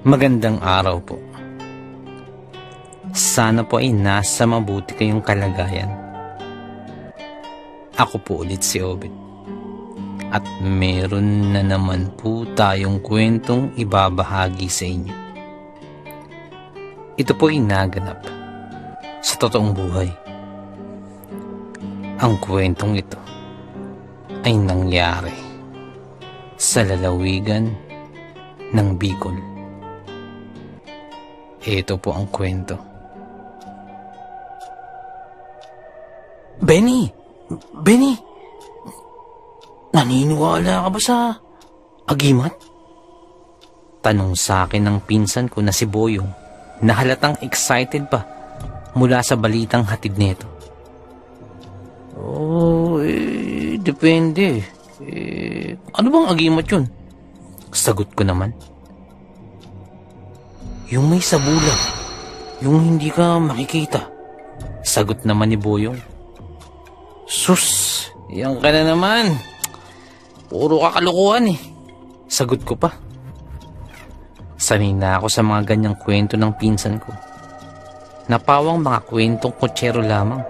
Magandang araw po. Sana po ay nasa mabuti kayong kalagayan. Ako po ulit si Obet. At meron na naman po tayong kwentong ibabahagi sa inyo. Ito po ay naganap sa totoong buhay. Ang kwentong ito ay nangyari sa lalawigan ng Bicol. Ito po ang kwento. Benny! Benny! Naniniwala ka ba sa agimat? Tanong sa akin ng pinsan ko na si Boyong na halatang excited pa mula sa balitang hatid nito. Depende. Ano bang agimat yun? Sagot ko naman. Yung may sabulag, yung hindi ka makikita. Sagot naman ni Boyong. Sus, yan ka na naman. Puro kakalukuhan eh. Sagot ko pa. Sanay na ako sa mga ganyang kwento ng pinsan ko. Napawang mga kwentong kutsero lamang.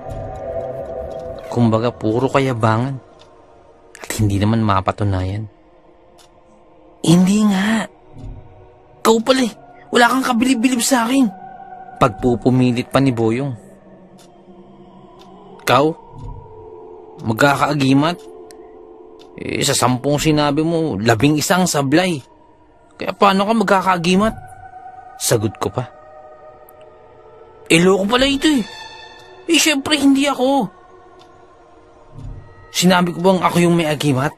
Kumbaga puro kayabangan. At hindi naman mapatunayan. Hindi nga. Ikaw pala eh. Wala kang kabilib-bilib sa akin. Pagpupumilit pa ni Boyong. Ikaw? Magkakaagimat? Sa 10 sinabi mo, 11 sablay. Kaya paano ka magkakaagimat? Sagot ko pa. Loko pala ito eh. Syempre hindi ako. Sinabi ko bang ako yung may agimat?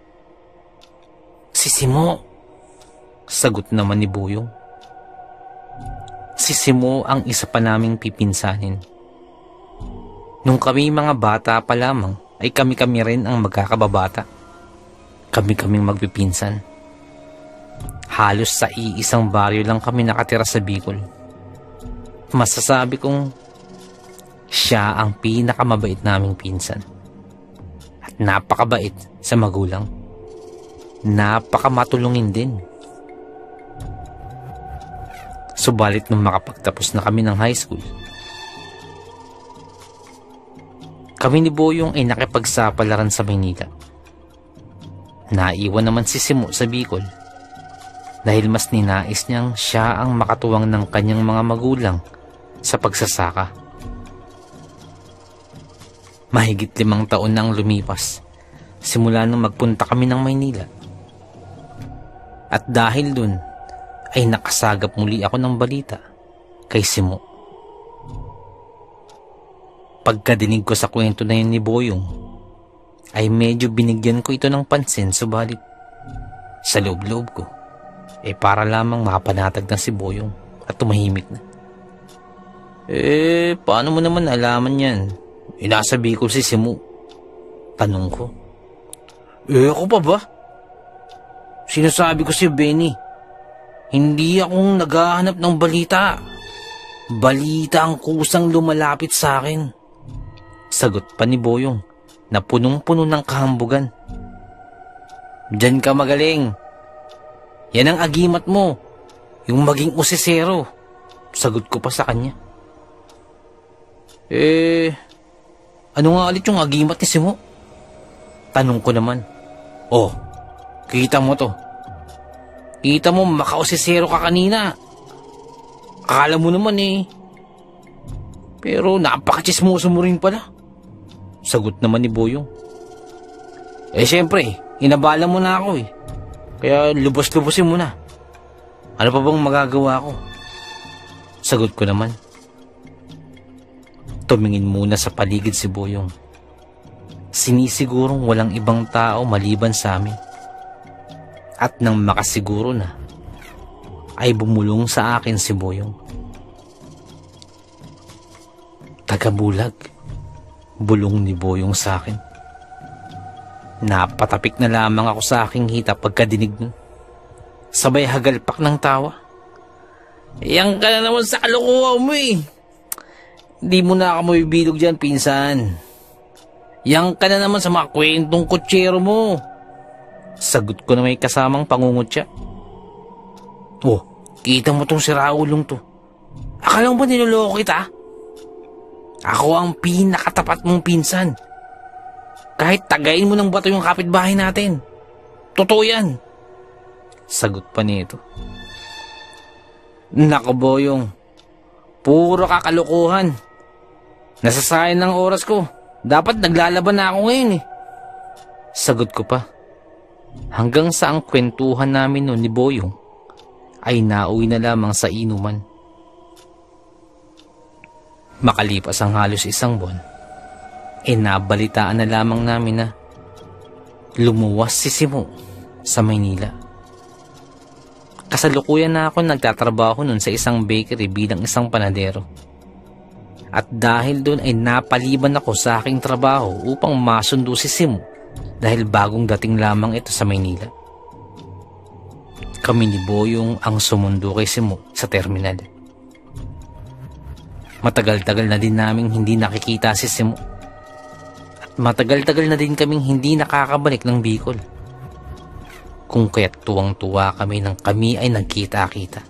Si Simo. Sagot naman ni Boyong. Si Simo ang isa pa naming pipinsanin. Nung kami mga bata pa lamang, ay kami-kami rin ang magkakababata. Kami-kaming magpipinsan. Halos sa iisang baryo lang kami nakatira sa Bicol. Masasabi kong siya ang pinakamabait naming pinsan. At napakabait sa magulang. Napakamatulungin din. Subalit nung makapagtapos na kami ng high school, kami ni Boyong ay nakipagsapalaran sa Maynila. Naiwan naman si Simo sa Bicol dahil mas ninais niyang siya ang makatuwang ng kanyang mga magulang sa pagsasaka. Mahigit 5 taon na ang lumipas simula nung magpunta kami ng Maynila. At dahil dun, ay nakasagap muli ako ng balita kay Simo. Pagkadinig ko sa kwento na yun ni Boyong, ay medyo binigyan ko ito ng pansin, subalit sa loob-loob ko, para lamang mapanatag na si Boyong at tumahimik na. Paano mo naman alaman yan? Inasabi ko si Simo. Tanong ko. Ako pa ba? Sinasabi ko si Benny. Hindi akong naghahanap ng balita. Balita ang kusang lumalapit sa akin. Sagot pa ni Boyong na punong-puno ng kahambugan. Diyan ka magaling. Yan ang agimat mo. Yung maging usisero. Sagot ko pa sa kanya. Ano nga ulit yung agimat ni Simo? Tanong ko naman. Kita mo to. Kita mo, makausisero ka kanina. Akala mo naman Pero napakachismoso mo rin pala. Sagot naman ni Boyong. Siyempre, inabala mo na ako Kaya lubos-lubosin mo na. Ano pa bang magagawa ko? Sagot ko naman. Tumingin muna sa paligid si Boyong. Sinisigurong walang ibang tao maliban sa amin. At nang makasiguro na, ay bumulong sa akin si Boyong. Tagabulag, bulong ni Boyong sa akin. Napatapik na lamang ako sa aking hita pagkadinig nun. Sabay hagalpak ng tawa. Yang ka na naman sa kalokohan mo Di mo na ako mabibilog dyan, pinsan. Yang ka na naman sa mga kwentong kutsero mo. Sagot ko na may kasamang pangungutya. Kita mo tong siraulong to. Akala mo ba niloloko kita? Ako ang pinakatapat mong pinsan. Kahit tagayin mo ng bato yung kapitbahay natin. Totoo yan. Sagot pa nito. Nako Boyong, puro kakalukuhan. Nasasayang ng oras ko. Dapat naglalaban na ako ngayon eh. Sagot ko pa. Hanggang sa ang kwentuhan namin noon ni Boyong ay nauwi na lamang sa inuman. Makalipas ang halos isang buwan, nabalitaan na lamang namin na lumuwas si Simo sa Maynila. Kasalukuyan na ako nagtatrabaho nun sa isang bakery bilang isang panadero. At dahil doon ay napaliban ako sa aking trabaho upang masundo si Simo dahil bagong dating lamang ito sa Maynila. Kami ni Boyong ang sumundo kay Simo sa terminal. Matagal-tagal na din naming hindi nakikita si Simo. At matagal-tagal na din kaming hindi nakakabalik ng Bicol. Kung kaya't tuwang-tuwa kami nang kami ay nagkita-kita.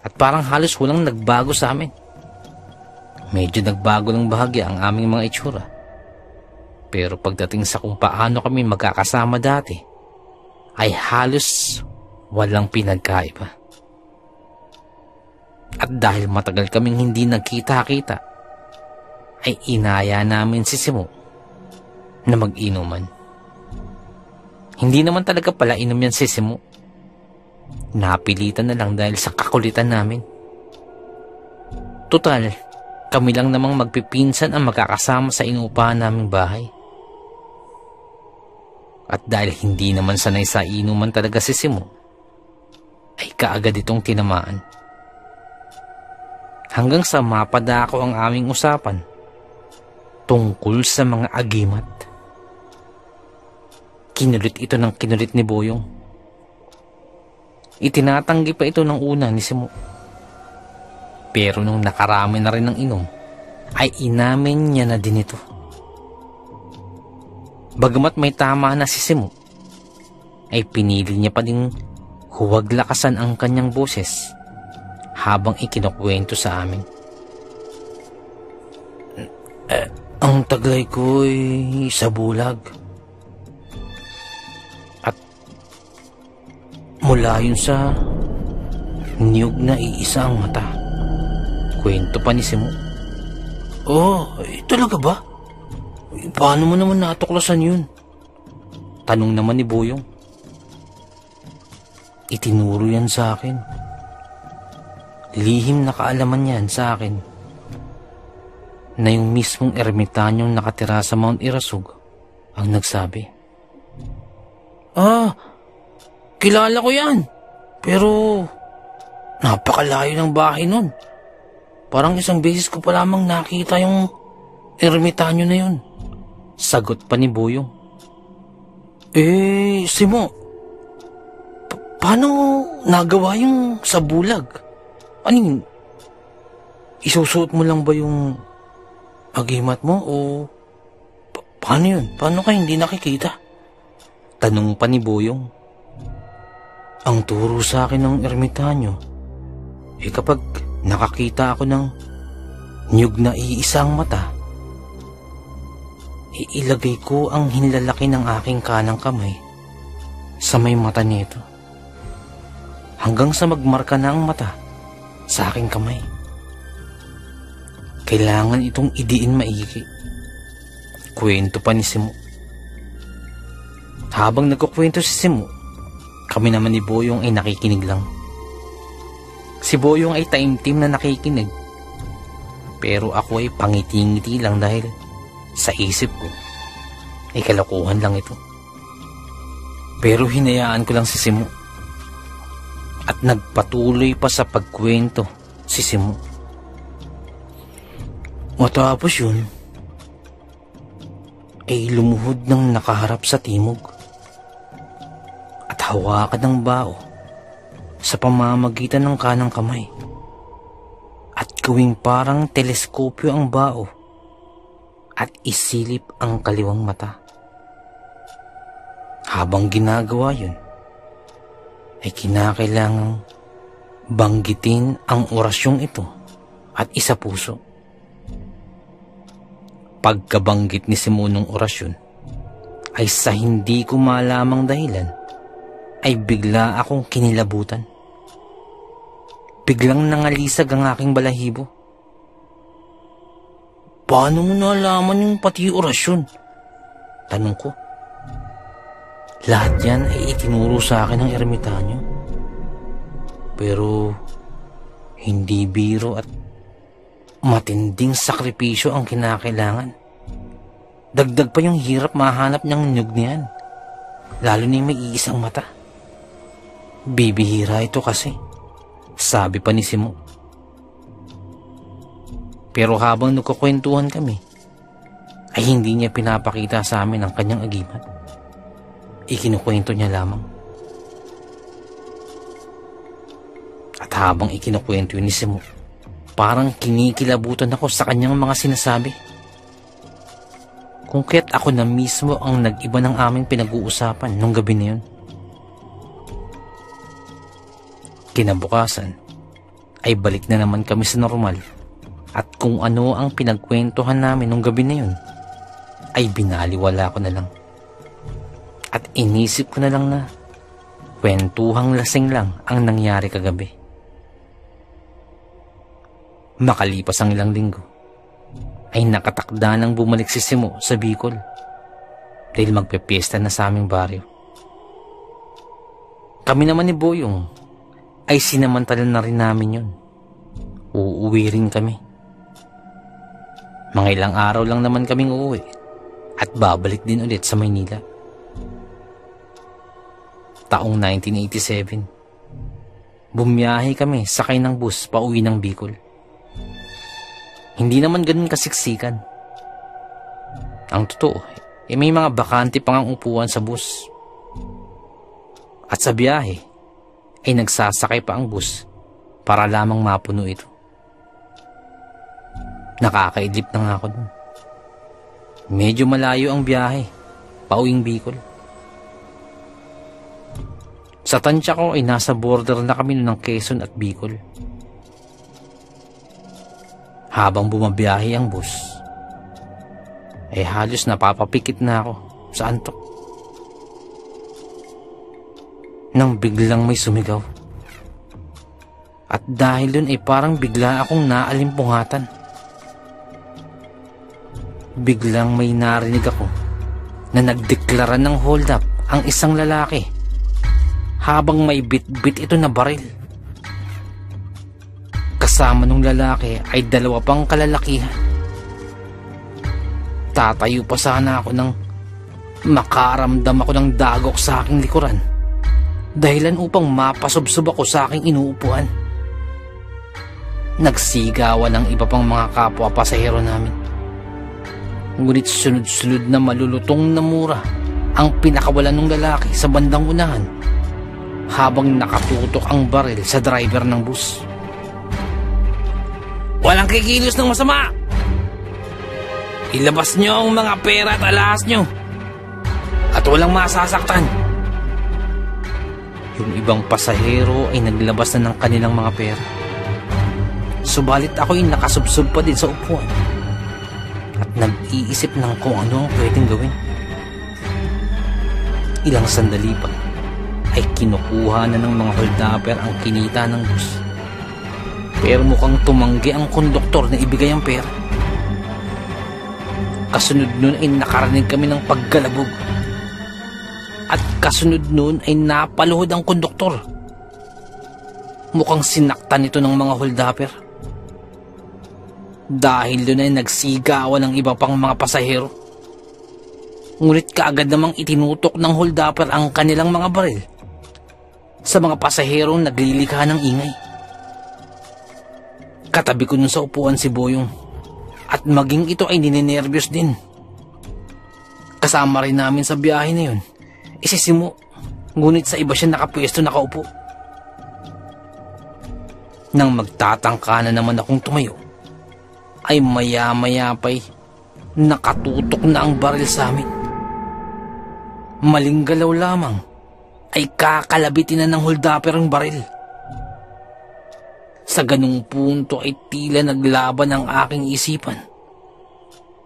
At parang halos walang nagbago sa amin. Medyo nagbago ng bahagya ang aming mga itsura. Pero pagdating sa kung paano kami magkakasama dati, ay halos walang pinagkaiba. At dahil matagal kaming hindi nagkita-kita, ay inaya namin si Simo na mag-inuman. Hindi naman talaga pala inom yan si Simo. Napilitan na lang dahil sa kakulitan namin. Total, kami lang namang magpipinsan ang magkakasama sa inuupahan naming bahay. At dahil hindi naman sanay sa inuman talaga si Simo, ay kaagad itong tinamaan. Hanggang sa mapadako ang aming usapan tungkol sa mga agimat. Kinulit ito ng kinulit ni Boyong. Itinatanggi pa ito ng una ni Simo. Pero nung nakarami na rin ng inom, ay inamin niya na din ito. Bagamat may tama na si Simo, ay pinili niya pa din huwag lakasan ang kanyang boses habang ikinukwento sa amin. Ang taglay ko ay sa bulag. At mula yun sa niyog na iisa ang mata. Kwento pa ni Simo. Oh, talaga ba? Paano mo naman natuklasan yun? Tanong naman ni Boyong. Itinuro yan sa akin. Lihim na kaalaman yan sa akin na yung mismong ermitanyong nakatira sa Mount Irasug ang nagsabi. Kilala ko yan. Pero napakalayo ng bahay nun. Parang isang beses ko pa lamang nakita yung ermitanyo na yun. Sagot pa ni Boyong. Simo, paano nagawa yung sa bulag? Ano, isusuot mo lang ba yung agimat mo o paano yun? Paano ka hindi nakikita? Tanong pa ni Boyong. Ang turo sa akin ng ermitanyo, kapag nakakita ako ng niyog na iisang mata, iilagay ko ang hinlalaki ng aking kanang kamay sa may mata nito hanggang sa magmarka na ang mata sa aking kamay. Kailangan itong idiin maigi. Kwento pa ni Simo. Habang nagkukwento si Simo, kami naman ni Boyong ay nakikinig lang. Si Boyong ay taimtim na nakikinig, pero ako ay pangiti-ngiti lang dahil sa isip ko ay kalokohan lang ito. Pero hinayaan ko lang si Simo at nagpatuloy pa sa pagkwento si Simo. Matapos yun ay lumuhod ng nakaharap sa timog at hawakan ng bao sa pamamagitan ng kanang kamay at gawing parang teleskopyo ang bao at isilip ang kaliwang mata. Habang ginagawa yun, ay kinakailangang banggitin ang orasyong ito at isa puso. Pagkabanggit ni Simon ng orasyon, ay sa hindi ko malamang dahilan, ay bigla akong kinilabutan. Biglang nangalisag ang aking balahibo. Paano mo nalaman yung pati orasyon? Tanong ko. Lahat yan ay itinuro sa akin ng ermitanyo. Pero hindi biro at matinding sakripisyo ang kinakailangan. Dagdag pa yung hirap mahanap niyang nyug niyan, lalo na yung may iisang mata. Bibihira ito kasi, sabi pa ni Simo. Pero habang nagkukwentuhan kami, ay hindi niya pinapakita sa amin ang kanyang agimat. Ikinukwento niya lamang. At habang ikinukwento ni Simo, parang kinikilabutan ako sa kanyang mga sinasabi. Kung kaya't ako na mismo ang nag-iba ng aming pinag-uusapan nung gabi na yun. Kinabukasan, ay balik na naman kami sa normal at kung ano ang pinagkwentuhan namin nung gabi na yun, ay binaliwala ko na lang. At inisip ko na lang na kwentuhang lasing lang ang nangyari kagabi. Makalipas ang ilang linggo, ay nakatakda nang bumalik si Simo sa Bicol dahil magpepiesta na sa aming baryo. Kami naman ni Boyong ay sinamantala na rin namin yun. Uuwi rin kami. Mga ilang araw lang naman kaming uuwi at babalik din ulit sa Maynila. Taong 1987, bumiyahe kami sakay ng bus pauwi ng Bicol. Hindi naman ganun kasiksikan. Ang totoo, may mga bakante pang ang upuan sa bus. At sa biyahe, ay nagsasakay pa ang bus para lamang mapuno ito. Nakakaidlip na nga ako dun. Medyo malayo ang biyahe, pauwing Bicol. Sa tansya ko ay nasa border na kami ng Quezon at Bicol. Habang bumabiyahe ang bus, ay halos napapapikit na ako sa antok. Nang biglang may sumigaw. At dahil dun ay parang bigla akong naalimpungatan. Biglang may narinig ako na nagdeklara ng hold up ang isang lalaki habang may bit-bit ito na baril. Kasama nung lalaki ay dalawa pang kalalakihan. Tatayo pa sana ako nang makaramdam ako ng dagok sa aking likuran, dahilan upang mapasubsob ako sa aking inuupuan. Nagsigawan ang iba pang mga kapwa pasahero namin. Ngunit sunod-sunod na malulutong na mura ang pinakawalan ng lalaki sa bandang unahan habang nakatutok ang baril sa driver ng bus. Walang kikilos ng masama! Ilabas nyo ang mga pera at alahas nyo at walang masasaktan. Yung ibang pasahero ay naglabas na ng kanilang mga pera. Subalit ako'y nakasubsob pa din sa upuan at nag-iisip ng kung ano ang pwedeng gawin. Ilang sandali pa ay kinukuha na ng mga holdapper ang kinita ng bus. Pero mukhang tumanggi ang konduktor na ibigay ang pera. Kasunod nun ay nakarinig kami ng paggalabog. At kasunod nun ay napaluhod ang konduktor. Mukhang sinaktan ito ng mga holdapper. Dahil doon ay nagsigawan ng iba pang mga pasahero. Ngunit kaagad namang itinutok ng holdapper ang kanilang mga baril sa mga pasaherong naglilikha ng ingay. Katabi ko nun sa upuan si Boyong at maging ito ay ninenervyos din. Kasama rin namin sa biyahe na yun si Simo, ngunit sa iba siya nakapwesto nakaupo. Nang magtatangka na naman akong tumayo, ay maya-maya pa'y nakatutok na ang baril sa amin. Maling galaw lamang ay kakalabitin na ng holdapper ang baril. Sa ganung punto ay tila naglaban ang aking isipan.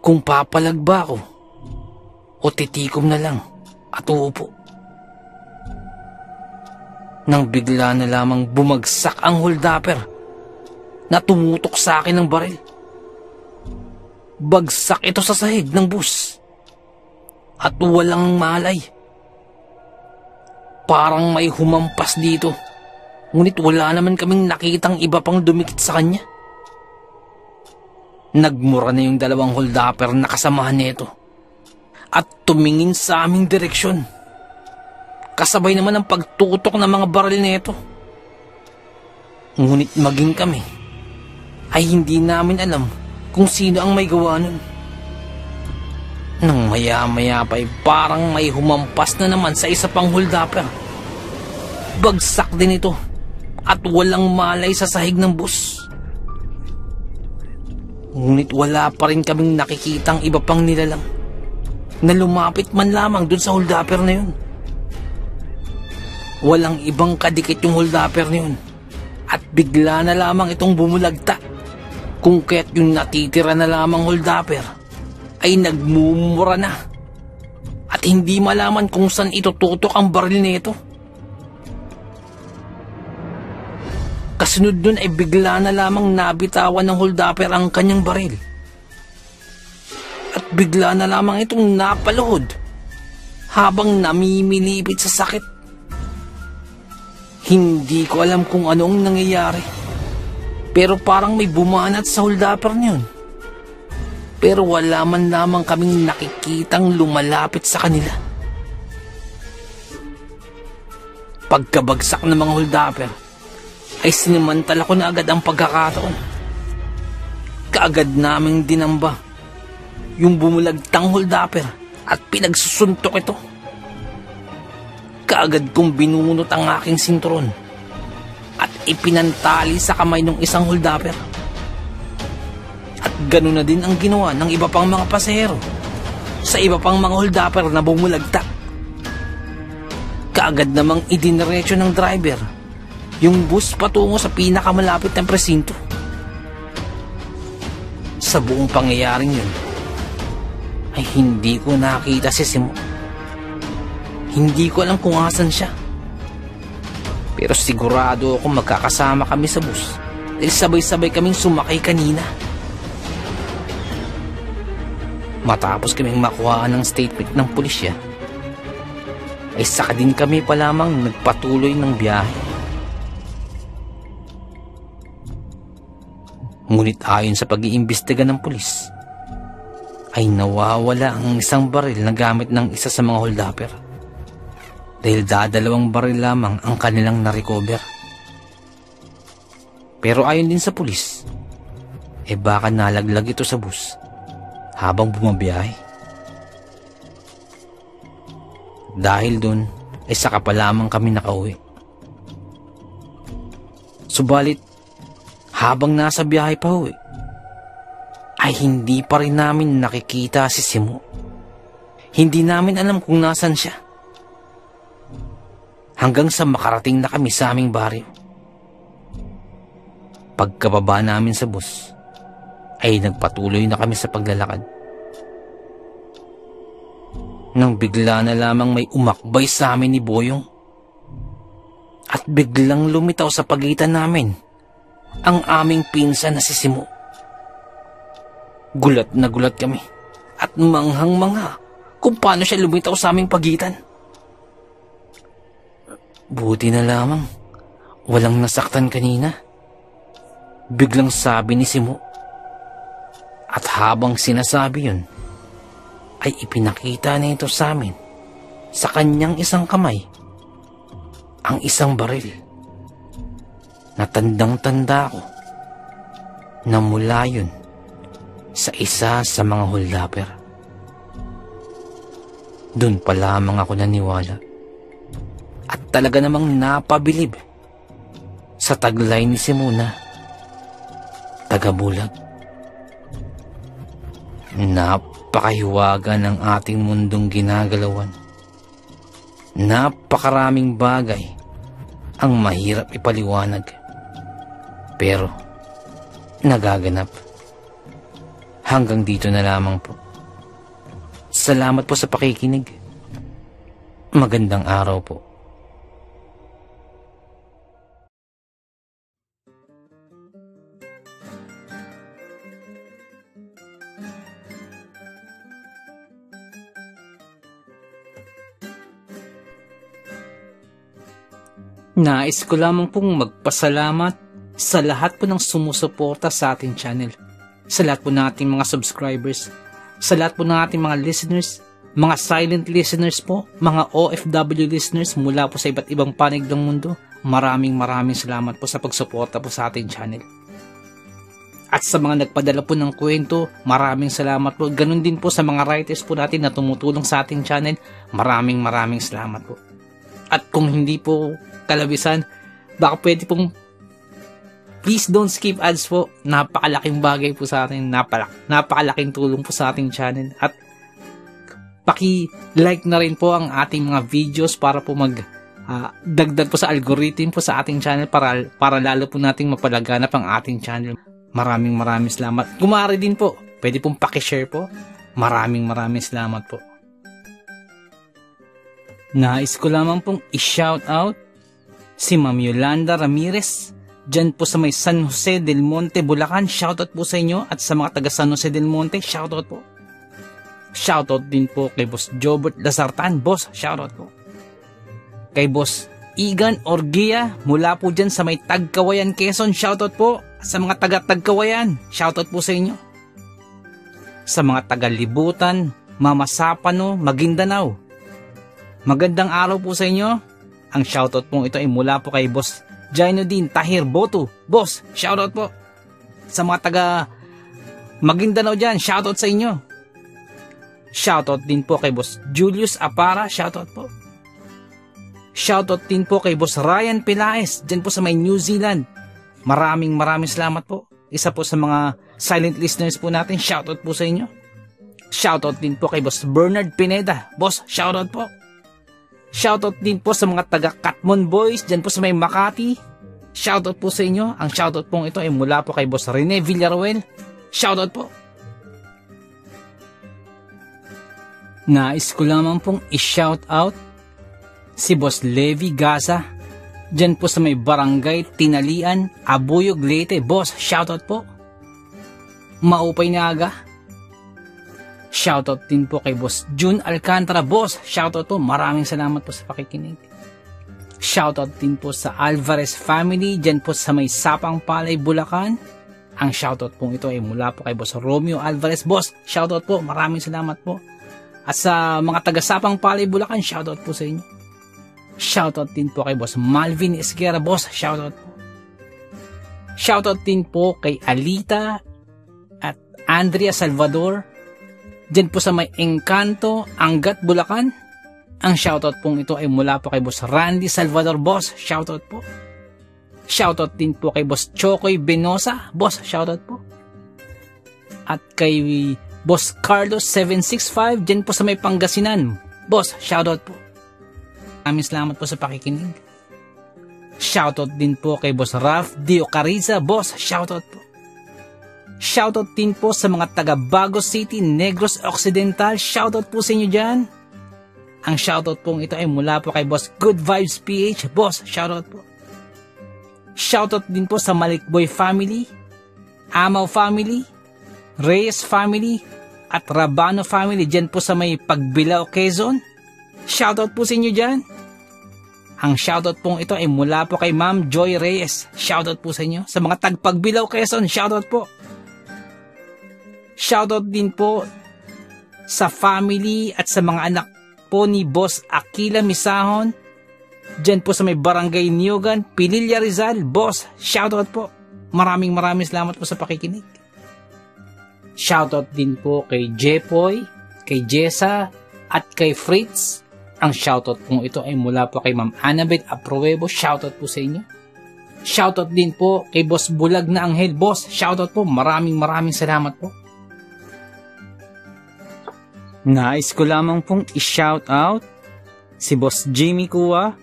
Kung papalag ba ako o titikom na lang at uupo. Nang bigla na lamang bumagsak ang holdapper na tumutok sa akin ng baril. Bagsak ito sa sahig ng bus at walang malay. Parang may humampas dito, ngunit wala naman kaming nakitang iba pang dumikit sa kanya. Nagmura na yung dalawang holdapper na kasamahan nito at tumingin sa aming direksyon. Kasabay naman ang pagtutok ng mga baril nito. Ngunit maging kami ay hindi namin alam kung sino ang may gawa nun. Nang maya-maya pa ay parang may humampas na naman sa isa pang holdapper. Bagsak din ito at walang malay sa sahig ng bus. Ngunit wala pa rin kaming nakikitang iba pang nilalang na lumapit man lamang dun sa holdapper na yun. Walang ibang kadikit yung holdapper na yun at bigla na lamang itong bumulagta, kung kaya't yung natitira na lamang holdapper ay nagmumura na at hindi malaman kung saan itututok ang baril nito. Kasunod nun ay bigla na lamang nabitawan ng holdapper ang kanyang baril at bigla na lamang itong napaluhod habang namimilipit sa sakit. Hindi ko alam kung anong nangyayari, pero parang may bumanat sa holdapper niyon. Pero wala man lamang kaming nakikitang lumalapit sa kanila. Pagkabagsak ng mga holdapper ay sinimantala ko na agad ang pagkakataon. Kaagad naming dinamba yung bumulagtang holdapper at pinagsusuntok ito. Kaagad kong binunot ang aking sinturon at ipinantali sa kamay ng isang holdapper. At ganoon na din ang ginawa ng iba pang mga pasahero sa iba pang mga holdapper na bumulagtak. Kaagad namang idiniretso ng driver yung bus patungo sa pinakamalapit ng presinto. Sa buong pangyayaring yun ay hindi ko nakita si Simo. Hindi ko alam kung asan siya. Pero sigurado ako magkakasama kami sa bus dahil sabay-sabay kaming sumakay kanina. Matapos kaming makuha ng statement ng pulisya, ay saka din kami pa lamang nagpatuloy ng biyahe. Ngunit ayon sa pag-iimbestiga ng pulis, ay nawawala ang isang baril na gamit ng isa sa mga holdapper. Dahil dadalawang baril lamang ang kanilang na-recover. Pero ayon din sa pulis, baka nalaglag ito sa bus habang bumabiyahe. Dahil dun, saka pa lamang kami nakauwi. Subalit, habang nasa biyahe pa uwi, ay hindi pa rin namin nakikita si Simo. Hindi namin alam kung nasan siya. Hanggang sa makarating na kami sa aming baryo. Pagkababa namin sa bus, ay nagpatuloy na kami sa paglalakad. Nang bigla na lamang may umakbay sa amin ni Boyong. At biglang lumitaw sa pagitan namin ang aming pinsan na si Simo. Gulat na gulat kami at manghang-mangha kung paano siya lumitaw sa aming pagitan. Buti na lamang walang nasaktan kanina, biglang sabi ni Simo. At habang sinasabi yun, ay ipinakita na ito sa amin sa kanyang isang kamay ang isang baril na tandang-tanda ko na mula yun sa isa sa mga holdapper. Doon pa lamang ako naniwala at talaga namang napabilib sa taglay ni Simona, taga-Bulag. Napakahiwaga ng ating mundong ginagalawan. Napakaraming bagay ang mahirap ipaliwanag. pero nagaganap. Hanggang dito na lamang po. Salamat po sa pakikinig. Magandang araw po. Nais ko lamang pong magpasalamat sa lahat po ng sumusuporta sa ating channel, sa lahat po ng ating mga subscribers, sa lahat po ng ating mga listeners, mga silent listeners po, mga OFW listeners mula po sa iba't ibang panig ng mundo. Maraming salamat po sa pagsuporta po sa ating channel. At sa mga nagpadala po ng kwento, maraming salamat po. Ganun din po sa mga writers po natin na tumutulong sa ating channel. Maraming salamat po. At kung hindi po kalabisan, baka pwede pong please don't skip ads po. Napakalaking bagay po sa atin. Napakalaking tulong po sa ating channel. At paki-like na rin po ang ating mga videos para po dagdag po sa algorithm po sa ating channel para lalo po nating mapalaganap ang ating channel. Maraming salamat. Kumari din po, pwede pong paki-share po. Maraming salamat po. Nais ko lamang pong i-shout out si Ma'am Yolanda Ramirez, dyan po sa may San Jose del Monte, Bulacan. Shoutout po sa inyo at sa mga taga San Jose del Monte, shoutout po. Shoutout din po kay Boss Jobert Lasartan, boss, shoutout po. Kay Boss Igan Orgia, mula po dyan sa may Tagkawayan, Quezon, shoutout po. Sa mga taga Tagkawayan, shoutout po sa inyo. Sa mga taga Libutan, Mama Sapano, Maguindanao, magandang araw po sa inyo. Ang shoutout po ito ay mula po kay Boss Jainudin Tahir Boto. Boss, shoutout po. Sa mga taga Maguindanao dyan, shoutout sa inyo. Shoutout din po kay Boss Julius Apara, shoutout po. Shoutout din po kay Boss Ryan Pelaez, dyan po sa may New Zealand. Maraming salamat po. Isa po sa mga silent listeners po natin, shoutout po sa inyo. Shoutout din po kay Boss Bernard Pineda. Boss, shoutout po. Shoutout din po sa mga taga Katmon Boys, dyan po sa may Makati. Shoutout po sa inyo. Ang shoutout po ito ay mula po kay Boss Rene Villaruel. Shoutout po. Nais ko lamang pong i-shoutout si Boss Levi Gaza, dyan po sa may Barangay Tinalian, Abuyog, Leyte. Boss, shoutout po. Maupay na aga. Shoutout din po kay Boss June Alcantara. Boss, shoutout po. Maraming salamat po sa pakikinig. Shoutout din po sa Alvarez family, dyan po sa may Sapang Palay, Bulacan. Ang shoutout po ito ay mula po kay Boss Romeo Alvarez. Boss, shoutout po. Maraming salamat po. At sa mga taga Sapang Palay, Bulacan, shoutout po sa inyo. Shoutout din po kay Boss Malvin Esguera. Boss, shoutout po. Shoutout din po kay Alita at Andrea Salvador, dyan po sa may Encanto, Angat, Bulacan. Ang shoutout pong ito ay mula po kay Boss Randy Salvador. Boss, shoutout po. Shoutout din po kay Boss Chokoy Benosa. Boss, shoutout po. At kay Boss Carlos 765, dyan po sa may Pangasinan. Boss, shoutout po. Maraming salamat po sa pakikinig. Shoutout din po kay Boss Ralph Dio Cariza. Boss, shoutout po. Shoutout din po sa mga taga Bago City, Negros Occidental. Shoutout po sa inyo dyan. Ang shoutout pong ito ay mula po kay Boss Good Vibes PH. Boss, shoutout po. Shoutout din po sa Malikboy family, Amaw family, Reyes family, at Rabano family, dyan po sa may Pagbilao, Quezon. Shoutout po sa inyo dyan. Ang shoutout pong ito ay mula po kay Ma'am Joy Reyes. Shoutout po sa inyo. Sa mga Tagpagbilao, Quezon, shoutout po. Shoutout din po sa family at sa mga anak po ni Boss Aquila Misahon, dyan po sa may Barangay Niogan, Pililla, Rizal. Boss, shoutout po. Maraming salamat po sa pakikinig. Shoutout din po kay Jepoy, kay Jessa, at kay Fritz. Ang shoutout pong ito ay mula po kay Ma'am Annabeth Apruebo. Shoutout po sa inyo. Shoutout din po kay Boss Bulag na Anghel. Boss, shoutout po. Maraming salamat po. Nais ko lamang pong i-shoutout si Boss Jimmy Kua.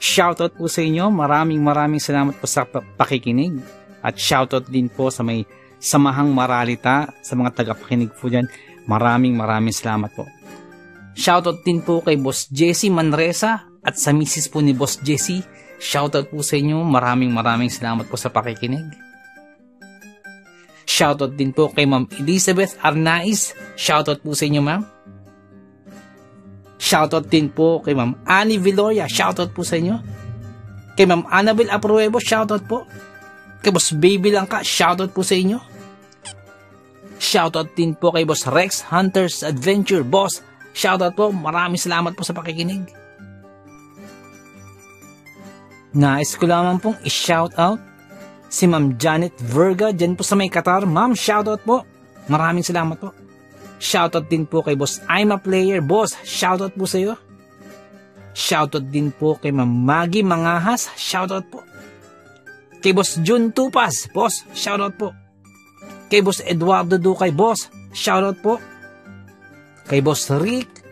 Shoutout po sa inyo. Maraming salamat po sa pakikinig. At shoutout din po sa may Samahang Maralita, sa mga tagapakinig po dyan. Maraming salamat po. Shoutout din po kay Boss Jesse Manresa at sa misis po ni Boss Jesse. Shoutout po sa inyo. Maraming salamat po sa pakikinig. Shoutout din po kay Ma'am Elizabeth Arnaiz. Shoutout po sa inyo, ma'am. Shoutout din po kay Ma'am Annie Viloria. Shoutout po sa inyo. Kay Ma'am Annabel Apruebo. Shoutout po. Kay Boss Baby Langka. Shoutout po sa inyo. Shoutout din po kay Boss Rex Hunters Adventure. Boss, shoutout po. Maraming salamat po sa pakikinig. Nais ko lamang pong i-shoutout si Ma'am Janet Verga dyan po sa may Qatar. Ma'am, shoutout po. Maraming salamat po. Shoutout din po kay Boss I'm a Player. Boss, shoutout po sa iyo. Shoutout din po kay Ma'am Maggie Mangahas. Shoutout po. Kay Boss Jun Tupas. Boss, shoutout po. Kay Boss Eduardo Ducay. Boss, shoutout po. Kay Boss Rick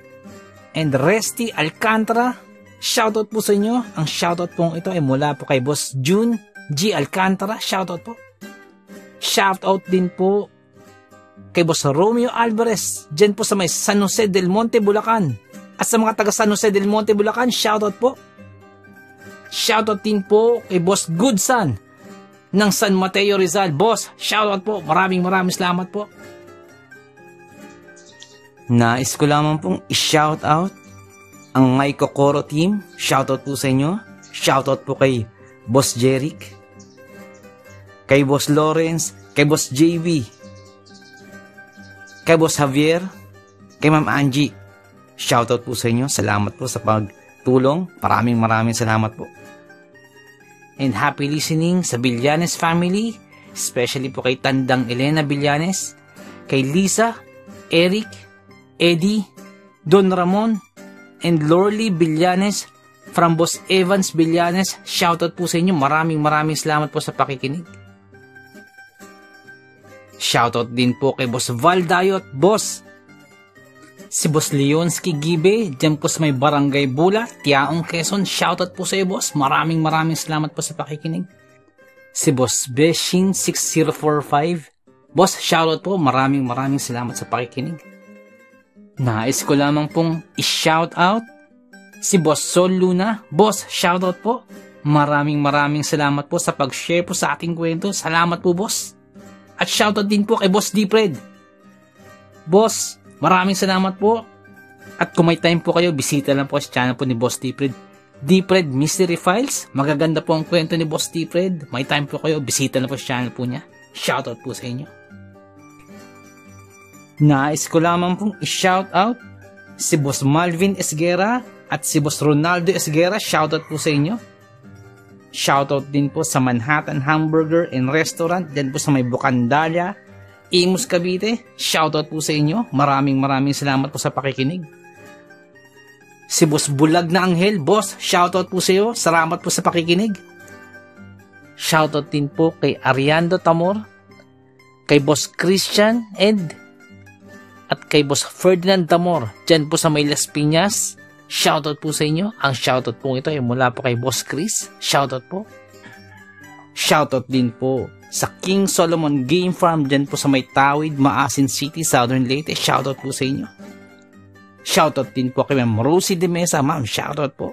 and Resty Alcantara. Shoutout po sa inyo. Ang shoutout pong ito ay mula po kay Boss June G. Alcantara. Shoutout po. Shoutout din po kay Boss Romeo Alvarez dyan po sa may San Jose del Monte, Bulacan. At sa mga taga San Jose del Monte, Bulacan, shoutout po. Shoutout din po kay Boss Goodson ng San Mateo, Rizal. Boss, shoutout po. Maraming salamat po. Nais ko lamang pong i-shoutout ang My Kokoro team. Shoutout po sa inyo. Shoutout po kay Boss Jeric, kay Boss Lawrence, kay Boss JV, kay Boss Javier, kay Ma'am Angie. Shoutout po sa inyo. Salamat po sa pagtulong. Maraming salamat po. And happy listening sa Villanes family, especially po kay Tandang Elena Villanes, kay Lisa, Eric, Eddie, Don Ramon, and Lorly Villanes from Boss Evans Villanes. Shoutout po sa inyo. Maraming salamat po sa pakikinig. Shoutout din po kay Boss Val Dayot. Boss, si Boss Leonsky Gibe, dyan po sa may Barangay Bula, Tiaong, Quezon. Shoutout po sa iyo, Boss. Maraming salamat po sa pakikinig. Si Boss Beshin 6045. Boss, shoutout po. Maraming salamat sa pakikinig. Nais ko lamang pong i-shoutout si Boss Sol Luna. Boss, shoutout po. Maraming salamat po sa pag-share po sa ating kwento. Salamat po, Boss. At shoutout din po kay Boss Dipred. Boss, maraming salamat po. At kung may time po kayo, bisita lang po sa channel po ni Boss Dipred. Dipred Mystery Files. Magaganda po ang kwento ni Boss Dipred. May time po kayo, bisita lang po sa channel po niya. Shoutout po sa inyo. Nais ko lamang pong i-shoutout si Boss Malvin Esguera at si Boss Ronaldo Esguera. Shoutout po sa inyo. Shoutout din po sa Manhattan Hamburger and Restaurant, din po sa may Bucandalia, Imus, Cavite. Shoutout po sa inyo. Maraming salamat po sa pakikinig. Si Boss Bulag na Anghel. Boss, shoutout po sa iyo. Salamat po sa pakikinig. Shoutout din po kay Ariando Tamor, kay Boss Christian Ed, at kay Boss Ferdinand Tamor, dyan po sa may Las Piñas. Shoutout po sa inyo. Ang shoutout po ito ay mula po kay Boss Chris. Shoutout po. Shoutout din po sa King Solomon Game Farm, dyan po sa may Tawid, Maasin City, Southern Leyte. Shoutout po sa inyo. Shoutout din po kay Ma'am Rosie de Mesa. Ma'am, shoutout po.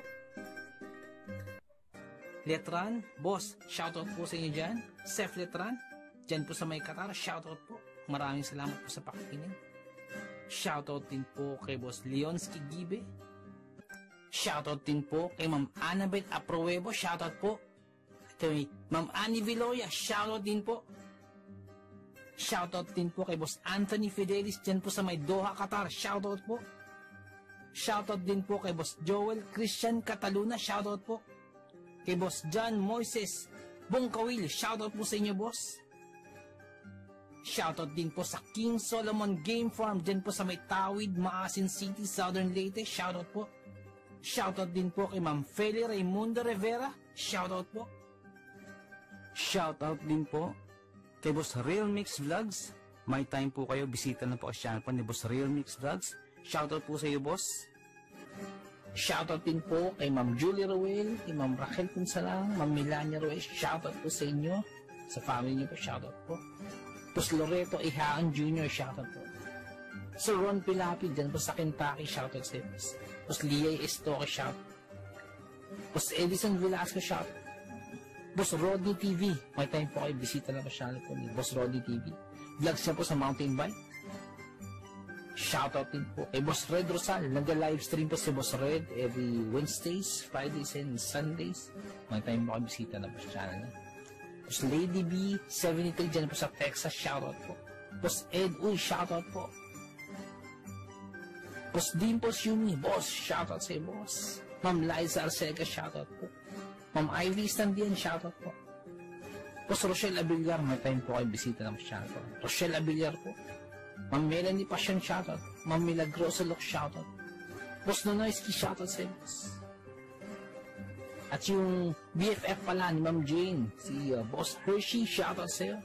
Letran, Boss, shoutout po sa inyo dyan. Sef Letran, dyan po sa may Qatar. Shoutout po. Maraming salamat po sa pakikinig. Shoutout din po kay Boss Leonsky Gibe. Shoutout din po kay Ma'am Annabel Apruebo. Shoutout po. Kay Ma'am Annie Viloria. Shoutout din po. Shoutout din po kay Boss Anthony Fidelis dyan po sa may Doha, Qatar. Shoutout po. Shoutout din po kay Boss Joel Christian Cataluna. Shoutout po. Kay Boss John Moises Bungkawil. Shoutout po sa inyo, Boss. Shoutout din po sa King Solomon Game Farm dyan po sa may Tawid, Maasin City, Southern Leyte. Shoutout po. Shoutout din po kay Ma'am Feli Raimundo Rivera. Shoutout po. Shoutout din po kay Boss Real Mix Vlogs. May time po kayo, bisita na po ang channel po ni Boss Real Mix Vlogs. Shoutout po sa iyo, Boss. Shoutout din po kay Ma'am Julie Ruel, kay Ma'am Raquel Punsalang, Ma'am Melania Ruel. Shoutout po sa inyo. Sa family niyo po, shoutout po. Tapos Loreto Ihaan Jr., shoutout po. Sir Ron Pilapil, dyan po sa Kentucky, shoutout sa iyo. Tapos Liay Estoque, shoutout. Tapos Edison Velasco, shoutout. Boss Rodney TV, may time po kayo, bisita na po channel po ni Boss Rodney TV. Vlogs niya po sa mountain bike. Shoutout din po kay Boss Red Rosal. Nag-livestream po si Boss Red every Wednesdays, Fridays, and Sundays. May time po kayo, bisita na po sa channel niya. Boss Lady B, 73 dyan po sa Texas, shoutout po. Boss Ed Uy, shoutout po. Boss Dimples Yumi, boss, shoutout sa iyo, boss. Ma'am Liza Arcega, shoutout po. Ma'am Ivy Standian, shoutout po. Boss Rochelle Abillar, may time po kayo, bisita ng channel po. Rochelle Abillar po. Ma'am Melanie Passion, shoutout. Ma'am Milagrosa Lok, shoutout. Boss Nonoyski, shoutout sa iyo, boss. At yung BFF pala ni Ma'am Jane, si Boss Hershey, shoutout sa iyo.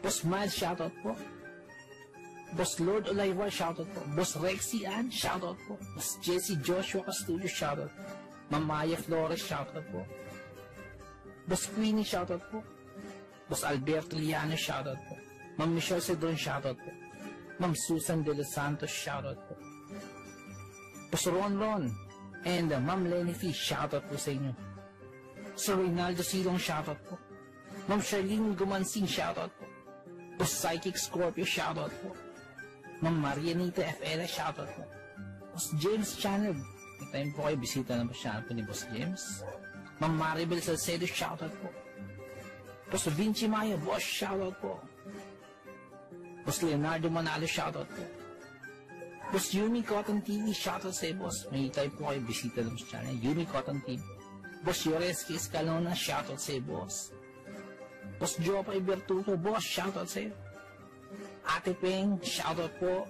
Boss Miles, shoutout po. Boss Lord Olivar, shoutout po. Boss Rexy Ann, shoutout po. Boss Jesse Joshua Castillo, shoutout po. Ma'am Maya Flores, shoutout po. Boss Queenie, shoutout po. Boss Alberto Liano, shoutout po. Ma'am Michelle Cedron, shoutout po. Ma'am Susan De Los Santos, shoutout po. Boss Ron and Ma'am Lenny Fee, shoutout po sa inyo. Sir Reynaldo Silong, shoutout po. Ma'am Charlene Gumansing, shoutout po. Boss Psychic Scorpio, shoutout po. Ma'am Marianita FL, shoutout po. Boss James Channel, may time po kayo, bisita na po channel po ni Boss James. Ma'am Maribel Salcedo, shoutout po. Boss Vinci Maya, boss, shoutout po. Boss Leonardo Manalo, shoutout po. Boss Yumi Cotton TV, shoutout sa iyo, boss. May time po kayo, bisita na po sa channel, Yumi Cotton TV. Boss Yoreski Escalona, shoutout sa iyo, boss. Boss Jopay Bertuto, boss, shoutout sa iyo. Ate Peng, shoutout po.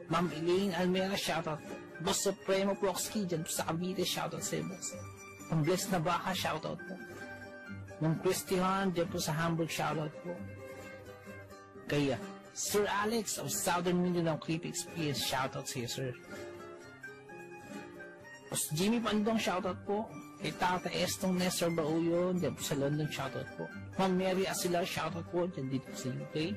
Ma'am Elaine Almera, shoutout po. Boss Supremo Proxky, dyan po sa Cavite, shoutout sa iyo, boss. Ang Bless na Baka, shoutout po. Ma'am Christian, dyan po sa Hamburg, shoutout po. Kaya, Sir Alex of Southern Mindanao Creepy Experience, shoutout sa iyo, sir. Boss Jimmy Pandong, shoutout po. Kay Tata Estong Nestor Bauyon, dyan po sa London, shoutout po. Ma'am Mary Asilar, shoutout po, dyan dito sa UK.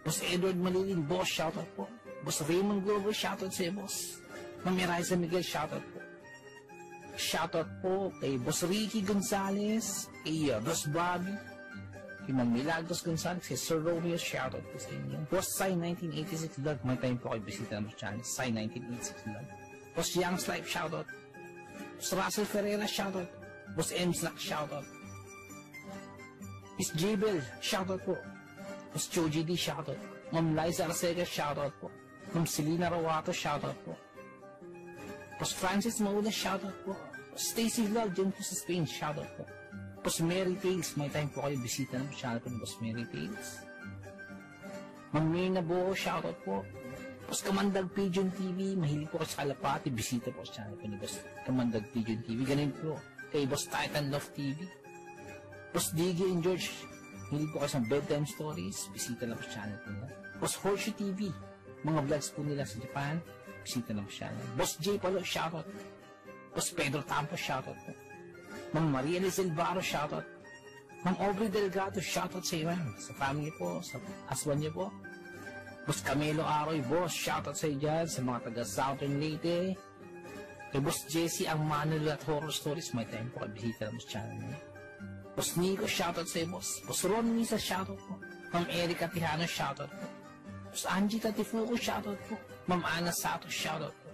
Boss Edward Malilin, boss, shoutout po. Boss Raymond Glover, shoutout sa iyo, boss. Ma'am Eliza Miguel, shoutout po. Shoutout po kay Boss Ricky Gonzalez, kay Boss Bobby, kay Ma'am Milagros Gonzalez, kay Sir Romeo, shoutout po sa inyo. Boss Sai 1986 Vlog, may time po kayo, bisita naman sa channel, Sai 1986 Vlog. Boss Young's Life, shoutout. Boss Russell Ferreira, shoutout. Boss M-Slack, shoutout. Miss Jabel, shoutout po. Boss Choji D, shoutout. Ma'am Liza Arcega, shoutout po. Ma'am Selena Rawato, shoutout po. Boss Francis Maula, shoutout po. Boss Stacy Vlog, dyan po sa Spain, shoutout po. Boss Mary Tales, may time po kayo, bisita ng channel po ng Boss Mary Tales. Ma'am Mirna Buo, shoutout po. Boss Kamandag Pigeon TV, mahilig po kayo sa kalapati, bisita po sa channel po ni Boss Kamandag Pigeon TV. Ganun po kay Boss Titan Love TV. Boss Diggy and George, mahilig po kayo sa bedtime stories, bisita lang po sa channel po nila. Boss Horseshoe TV, mga vlogs po nila sa Japan, bisita lang po sa channel. Boss J Palo, shoutout. Boss Pedro Tampo, shoutout po. Ma'am Maria Lizel Barro, shoutout. Ma'am Aubrey Delgado, shoutout sa iyo, sa family po, sa husband niyo po. Boss Camelo Aroy, boss, shoutout sa iyo dyan, sa mga taga Southern Leyte. Kay Boss Jesse ang Manuel at Horror Stories, may time po kayo, bisita lang po sa channel niya. Boss Nico, shoutout sa iyo, boss. Boss Ron Misa, shoutout po. Ma'am Erica Tijano, shoutout po. Boss Angie Tatifuco, shoutout po. Ma'am Ana Sato, shoutout po.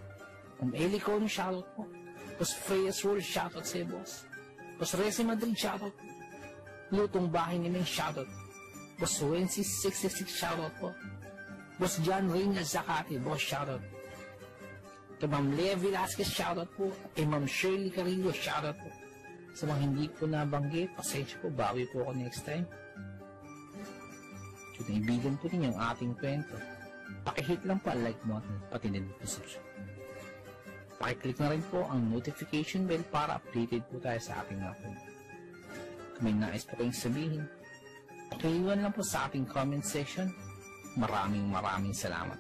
Ma'am Eli Cono, shoutout po. Boss Freya Swirl, shoutout sa iyo, boss. Boss Resi Madrid, shoutout po. Lutong Bahay ni Ming, shoutout po. Boss Wency 66, shoutout po. Boss John Reynald Zacate, boss, shoutout. Kay Ma'am Lea Velasquez, shoutout po. Kay Ma'am Shirley Carillo, shoutout po. Sa mga hindi po nabanggit, pasensya po, bawi po ako next time. Kung naibigan po ninyo ang ating kwento, pakihit lang po ang like button, pati din po subscribe. Pakiclick na rin po ang notification bell para updated po tayo sa ating mga kwento. Kung may nais po kayong sabihin, pakiiwan lang po sa ating comment section. Maraming salamat.